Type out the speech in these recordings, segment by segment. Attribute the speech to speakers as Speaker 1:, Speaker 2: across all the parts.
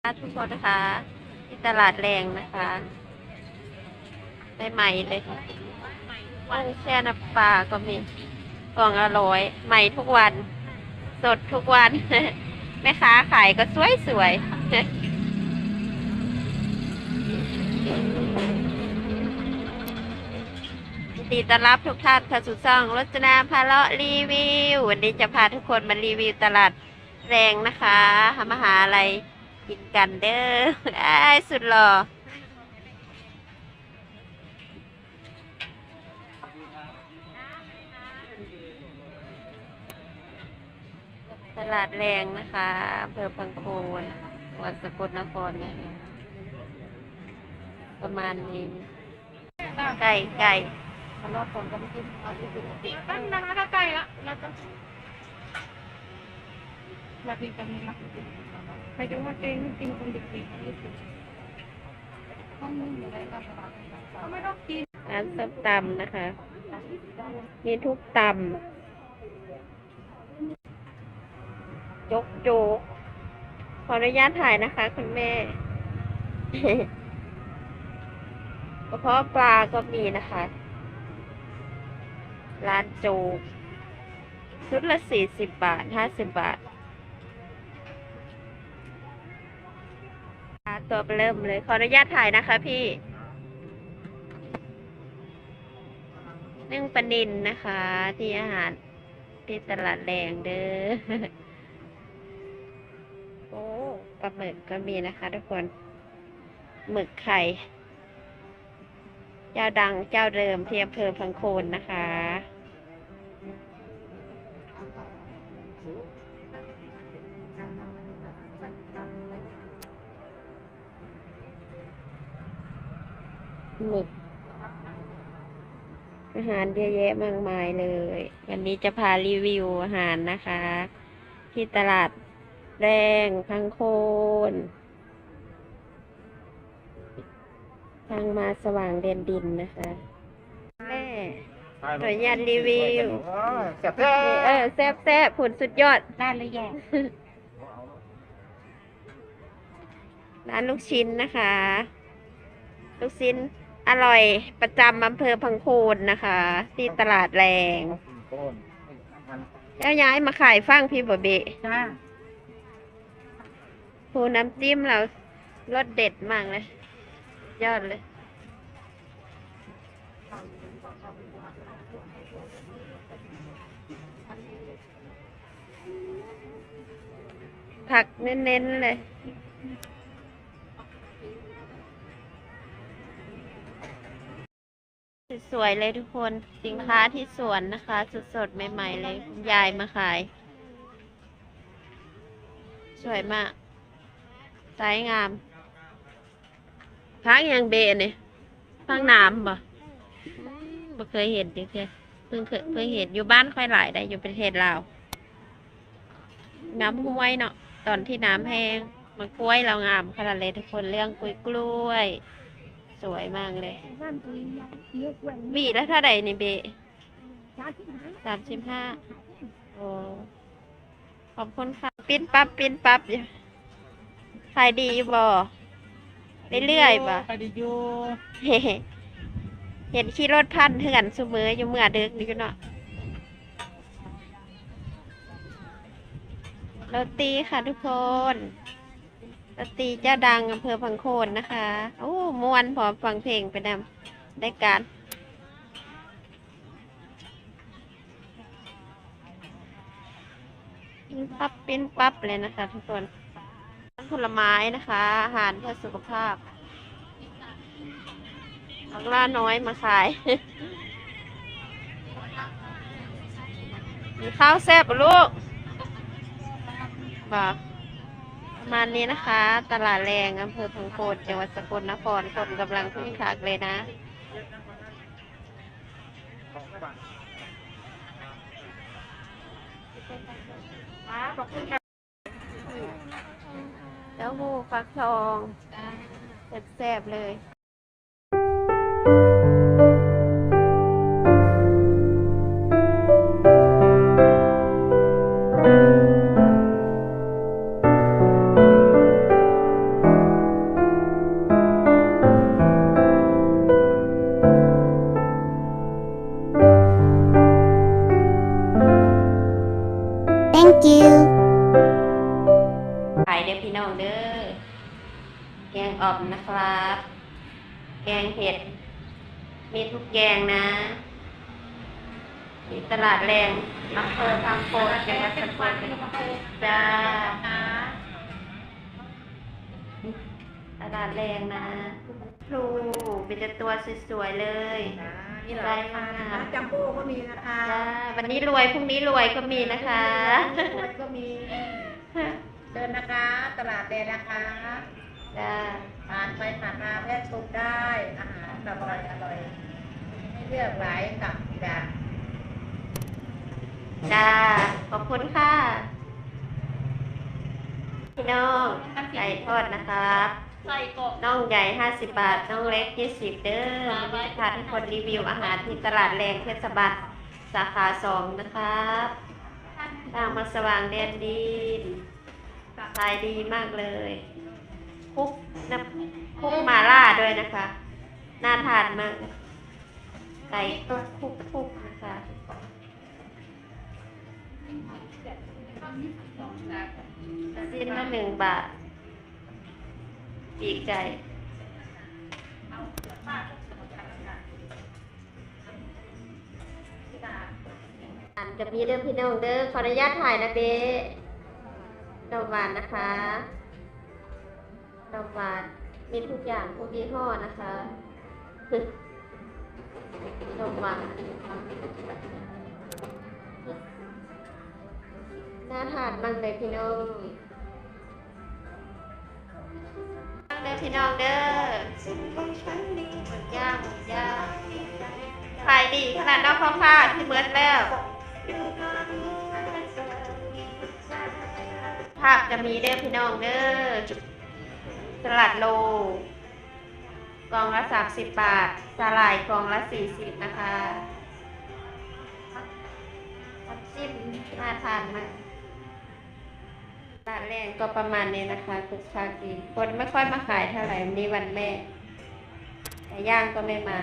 Speaker 1: ทุกคนนะคะที่ตลาดแรงนะคะใหม่ๆเลยกุ้งแช่น้ำปลาก็มีกล่องอร่อยใหม่ทุกวันสดทุกวันแม่ค้าขายก็สวยๆดีต้อนรับทุกท่านเข้าสู่ช่องรจนาพาเลาะรีวิววันนี้จะพาทุกคนมารีวิวตลาดแรงนะคะมาหาอะไรกินกันเด้อไอ้สุดหล่อตลาดแรงนะคะอำเภอพังโคนจังหวัดสกลนครนะคะประมาณนี้ไก่มารอดคนก็ไม่กินเอาที่กิน
Speaker 2: ตั้งนะคะถ้าใกล้ละเราจะแบบนี้กันนี้นะไปดูว่าเองกินคนเด็กๆนี่คือห้องนึงอะไรก็ไม่ต้องกิน
Speaker 1: ร้านส้มตำนะคะมีทุกตำโจ๊กขออนุญาตถ่ายนะคะคุณแม่ กระเพาะปลาก็มีนะคะร้านโจ๊กชุดละ40 บาท50 บาทตัวเริ่มเลยขออนุญาตถ่ายนะคะพี่นึ่งปลานิลนะคะ ที่อาหารที่ตลาดแดงเด้อ โอ้ปลาหมึกก็มีนะคะทุกคนหมึกไข่เจ้าดังเจ้าเดิมที่อำเภอพังโคนนะคะหมึกอาหารเยอะแยะมากมายเลยวันนี้จะพารีวิวอาหารนะคะ ที่ตลาดแรงพังโคนทางมาสว่างเด่นดินนะคะแม่หน่วยงานรีวิว
Speaker 2: แซ่บ
Speaker 1: แซ่บผลสุดยอด
Speaker 2: ได้เลยแย่
Speaker 1: ร้านลูกชิ้นนะคะ ลูกชิ้นอร่อยประจำอำเภอพังโคนนะคะ ที่ตลาดแรงแล้วย้ายมาขายฟังพี่บะเบะ
Speaker 2: จ้า
Speaker 1: ผู้น้ำจิ้มเรารสเด็ดมากเลยยอดเลยผักเน้นๆเลยสวยๆเลยทุกคนสินค้าที่สวนนะคะสดๆใหม่ๆเลยคุณยายมาขายสวยมากสายงามพักยังเบะเนี่ยพักน้ำบ่เคยเห็นดิเพิ่งเห็นอยู่บ้านค่อยหลายได้อยู่ประเทศลาวน้ำห้วยเนาะตอนที่น้ำแห้งมันกล้วยเรางามขนาดเลยทุกคนเรื่องกล้วยสวยมากเลยวีแล้วเท่าไหร่นี่เบะ35โอ้ขอบคุณค่ะปิ้นปั๊บอยู่ขายดีอยู่บ่เรื่อยๆบ่
Speaker 2: ไปดีอยู่
Speaker 1: เห็นขี่รถพันเถื่อนซุมืออยู่เมื่อดึกนี่ก็เนาะโรตีค่ะทุกคนโรตีเจ้าดังอำเภอพังโคนนะคะโอ้ม่วนพอฟังเพลงไปนำได้การปิ้นปั๊บเลยนะคะทุกคนผลไม้นะคะอาหารเพื่อสุขภาพบักล่าน้อยมาขาย มีข้าวแซ่บปะลูกบอกประมาณนี้นะคะ ตลาดแรงอำเภอพังโคนจังหวัดสกลนครคนกำลังคึกคักเลยนะเต้าหู้ฟักทองแซ่บๆเลย
Speaker 3: Thank you.
Speaker 1: ขายเด้อพี่น้องเด้อแกงอ่อมนะครับ แกงเห็ด มีทุกแกงนะที่ตลาดแรงอำเภอทางโคนจังหวัดสกลจ้าตลาดแรงนะครูเป็นแต่ตัวสวยๆเลยมีไรมา
Speaker 2: จัมโบ้ก็มีนะคะ
Speaker 1: จ้าวันนี้รวยพรุ่งนี้รวยก็มีนะคะ
Speaker 2: ก็มีเดินนะคะ ตลาดแดงนะคะ
Speaker 1: จ้า
Speaker 2: ผ่านไปผ่านมาแวะชมได้ อาหารอร่อยอร่อยให้เลือกหลายกับจ้ะ
Speaker 1: จ้าขอบคุณค่ะ พี่น้องไก่ทอดนะครับ
Speaker 2: ใส่กบ
Speaker 1: น้องใหญ่50 บาท น้องเล็ก20เด้อมีค่ะที่คนรีวิวอาหารที่ตลาดแรงเทศบาลสาขา2นะครับทางมาสว่างแดนดินขายดีมากเลยคุกน้ำคุกมาล่าด้วยนะคะ น่าทานมาก ไก่ต้มคุกนะคะสิ้นละ1 บาท ปีกไก่อันจะมีเรื่องพี่น้องเด้อขออนุญาตถ่ายนะเบ๊ดอกหวานนะคะดอกหวานมีทุกอย่างทุกยี่ห้อนะคะดอกหวานน่าทานมากเลยพี่น้องเด้อพี่น้องเด้อหมึกย่างขายดีขนาดนอกผ้าที่เบิดแล้วภาพจะมีเด้อพี่น้องเด้อสลัดโลกล่องละ30 บาทสาหร่ายกล่องละ40นะคะน้ำจิ้มน่าทานมากตลาดแรงก็ประมาณนี้นะคะคึกคักดีคนไม่ค่อยมาขายเท่าไหร่วันนี้วันแม่ไก่ย่างก็ไม่มา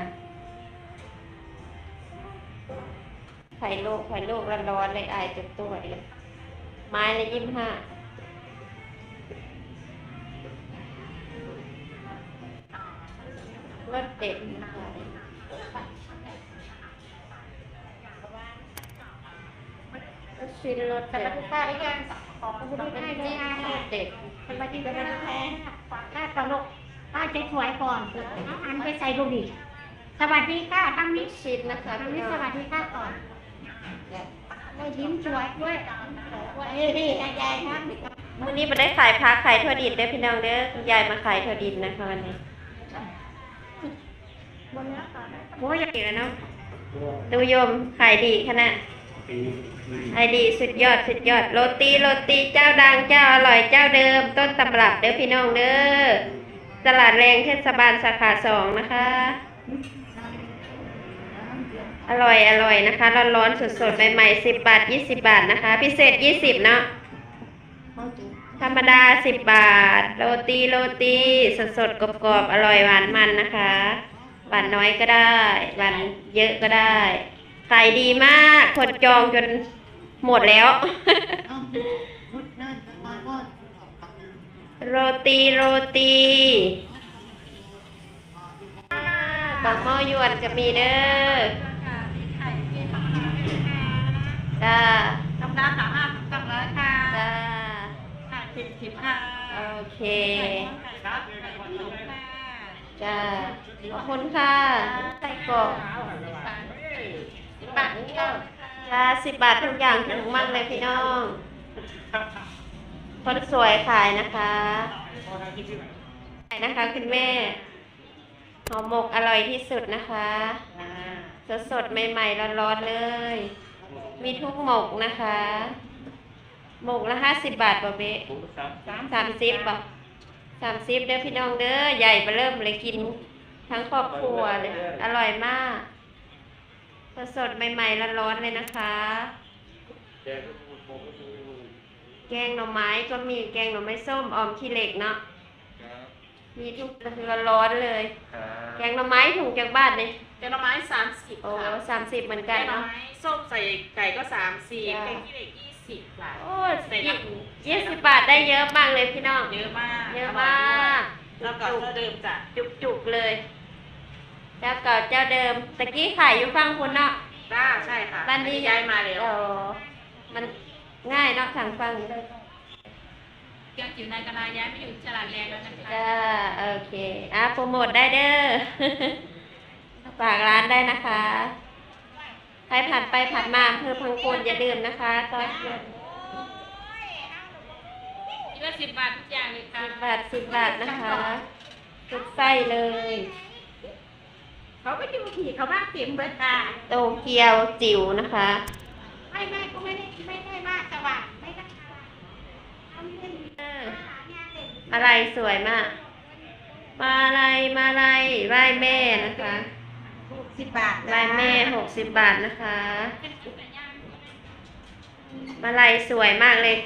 Speaker 1: ไข่ลูกร้อนๆเลยอายจนตัวเลยไม้ละ25รสเด็ดนะคะรสชิ้นรส
Speaker 2: แต่
Speaker 1: เด็
Speaker 2: ละ
Speaker 1: ด
Speaker 2: ทุกท่านได้ยังขอบคุณทุกท่าน
Speaker 1: จิ้
Speaker 2: ที่
Speaker 1: ม
Speaker 2: ให้
Speaker 1: รสเด็ด
Speaker 2: สวัสดีค่ะแม่ปลาลูกป้าใจสวยก่อนอันไปใส่ลูกดิสวัสดีค่ะตั้ง
Speaker 1: ลู
Speaker 2: นี้
Speaker 1: กชิ้นนะคะ
Speaker 2: ตั้ง
Speaker 1: พี่
Speaker 2: นี้
Speaker 1: น้
Speaker 2: ส
Speaker 1: อง
Speaker 2: วัสดีค่ะก่อนได้ยิ้มสวยด้วยนี่ยายครับ
Speaker 1: วันนี้มาได้ขายพักขายถั่วดินเด้อพี่น้องเด้อคุณยายมาขายถั่วดินนะคะวันนี้
Speaker 2: บนนี้ค่ะ
Speaker 1: โอ้ยอย่างนี้แล้วเนาะดูโยมขายดีขนาดขายดีสุดยอดโรตีเจ้าดังเจ้าอร่อยเจ้าเดิม ต้นตำรับเด้อพี่น้องเด้อตลาดแรงเทศบาลสาขา2นะคะอร่อยนะคะร้อนๆสดๆใหม่ๆ10 บาท20 บาทนะคะ พิเศษ20เนาะธรรมดา10 บาทโรตีสดๆกรอบๆอร่อยหวานมันนะคะหวานน้อยก็ได้หวานเยอะก็ได้ขายดีมากคนจองจนหมดแล้ว โรตีปลาหม้อยวนจะมีเด้อจ้า
Speaker 2: ธรรมดา35 200ค่ะ
Speaker 1: จ้า
Speaker 2: ค่ะ10ค่ะ
Speaker 1: โอเค
Speaker 2: ครับ
Speaker 1: จ้าขอบคุณค่ะใส่กรอกจ้า10 บาททุกอย่างถูกมากเลยพี่น้องคนสวยขายนะคะขายนะคะคุณแม่ห่อหมกอร่อยที่สุดนะคะสดๆใหม่ๆร้อนๆเลย มีทุกหมกนะคะ หมกละ50 บาทบ่เบ๊ะ30บ่30เด้อพี่น้องเด้อใหญ่มาเริ่มเลยกินทั้งครอบครัวเลยอร่อยมากสดๆใหม่ๆร้อนๆเลยนะคะ แกงหน่อไม้ก็มีแกงหน่อไม้ส้มออมขี้เหล็กเนาะมีทุกร้อนๆเลย แกงหน่อไม้ถุงจากบ้านนี่
Speaker 2: แกงหน่อไม้30
Speaker 1: โอ้
Speaker 2: ค่ะ
Speaker 1: 30เหมือน
Speaker 2: แก
Speaker 1: กัน
Speaker 2: งหน่อ
Speaker 1: เนาะ
Speaker 2: ไม้ส้มใส่ไก่ก็30แกงขี้เหล็ก
Speaker 3: 20 บาท
Speaker 1: โอ้20 บาทได้เยอะมากเลยพี่น้อง
Speaker 3: เยอะมาก
Speaker 1: เยอะมาก
Speaker 3: แล้วก็เท่าเดิมจ้ะ
Speaker 1: จุกๆเลยเจ้าเก่าเจ้าเดิมตะกี้ขายอยู่ฝั่งคุณเนาะ
Speaker 3: จ้าใช่ค่ะ
Speaker 1: บ้านนี้
Speaker 3: ย้ายมาแล้ว
Speaker 1: มันง่ายเนาะทางฝั่ง
Speaker 2: เกี่ยวจิ๋วในกระลาย้ายไปอยู่ฉลาดแรงแล้วนะคะ
Speaker 1: จ้าโอเคโปรโมทได้เด้อ ฝากร้านได้นะคะ ใครผ่านไปผ่านมาอำเภอพังโคนอย่าลืมนะคะก็
Speaker 2: นี่ละ10 บาททุกอย่างเลยค่ะ
Speaker 1: 10 บาทนะคะทุกไส้เลย
Speaker 3: เขาไม่ดูผีเขาบ้าเต็มเบิดค่ะ
Speaker 1: โตเกียวจิ๋วนะคะ
Speaker 3: ไม่ก็ไม่ได้มากแต่ว่าไม่ได้
Speaker 1: อะไรสวยมาก มาอะไรไหว้แม่นะคะ
Speaker 3: 60 บาท
Speaker 1: ไหว้แม่60 บาทนะคะ มาลัยสวยมากเลย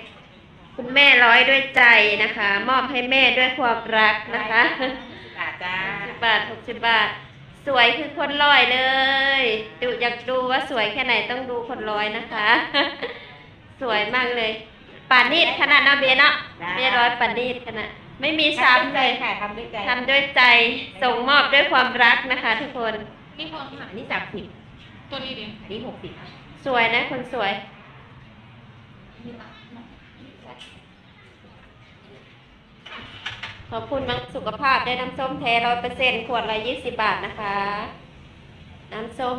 Speaker 1: คุณแม่ร้อยด้วยใจนะคะ มอบให้แม่ด้วยความรักนะคะ
Speaker 3: บาทจ้า
Speaker 1: 60 บาทสวยคือคนร้อยเลยอยากดูว่าสวยแค่ไหนต้องดูคนร้อยนะคะ สวยมากเลยปานีตขนาดนะเบียเนาะเบียร้อยปานีตขนาดไม่มีซ้ำเลย
Speaker 3: ค่ะทำด้วยใจ
Speaker 1: ทำด้วยใจส่งมอบด้วยความรักนะคะ ทุกคน
Speaker 2: นี่พอค่ะ
Speaker 3: อันนี้30
Speaker 2: ตัวนี้ดิ
Speaker 3: อันนี้60ค่ะ
Speaker 1: สวยนะคนสวย ขอบคุณมังสุขภาพได้น้ำส้มแท้100%ขวดละ20 บาทนะคะ น้ำส้ม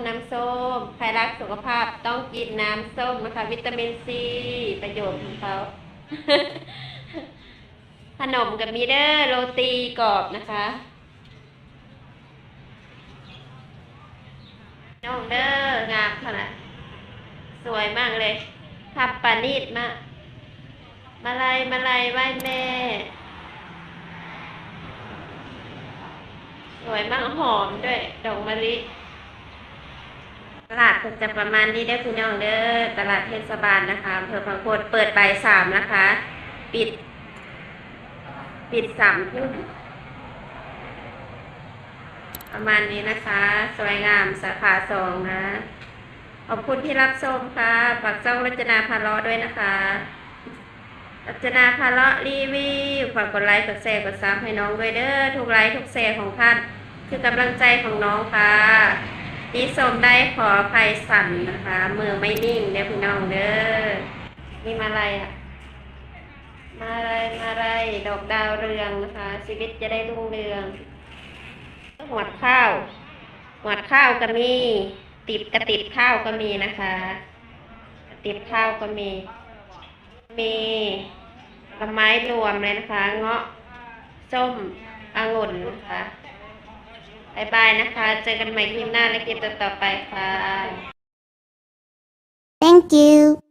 Speaker 1: ใครรักสุขภาพต้องกินน้ำส้มนะคะ วิตามินซีประโยชน์ของเขา ขนมกับมีเดอร์โรตีกรอบนะคะน้องเด้องามขนาดสวยมากเลยทำปานีตมากมาลัยไหว้แม่ สวยมากหอมด้วยดอกมะลิตลาดก็จะประมาณนี้ได้อพี่น้องเด้อตลาดเทศบาลนะคะอำเภอพังโคนเปิดบ่าย3นะคะ ปิด3 ทุ่มประมาณนี้นะคะ สวยงามสาขา2นะขอบคุณที่รับชมค่ะฝากช่องรัชนาพาเลาะด้วยนะคะรัชนาพาเลาะรีวิวฝากกดไลค์กดแชร์กดซับให้น้องด้วยเด้อทุกไลค์ทุกแชร์ของท่านคือกำลังใจของน้องค่ะที่ชมได้ขออภัยสั่นนะคะมือไม่นิ่งเด้อพี่น้องเด้อนี่มาอะไรอ่ะมาอะไรดอกดาวเรืองนะคะชีวิตจะได้รุ่งเรืองหวดข้าวก็มีกระติบข้าวก็มีนะคะกระติบข้าวก็มีผลไม้รวมเลยนะคะเงาะส้มองุ่นนะคะบ๊ายบายนะคะ เจอกันใหม่คลิปหน้าและคลิปต่อๆไปค่ะ
Speaker 4: Thank you.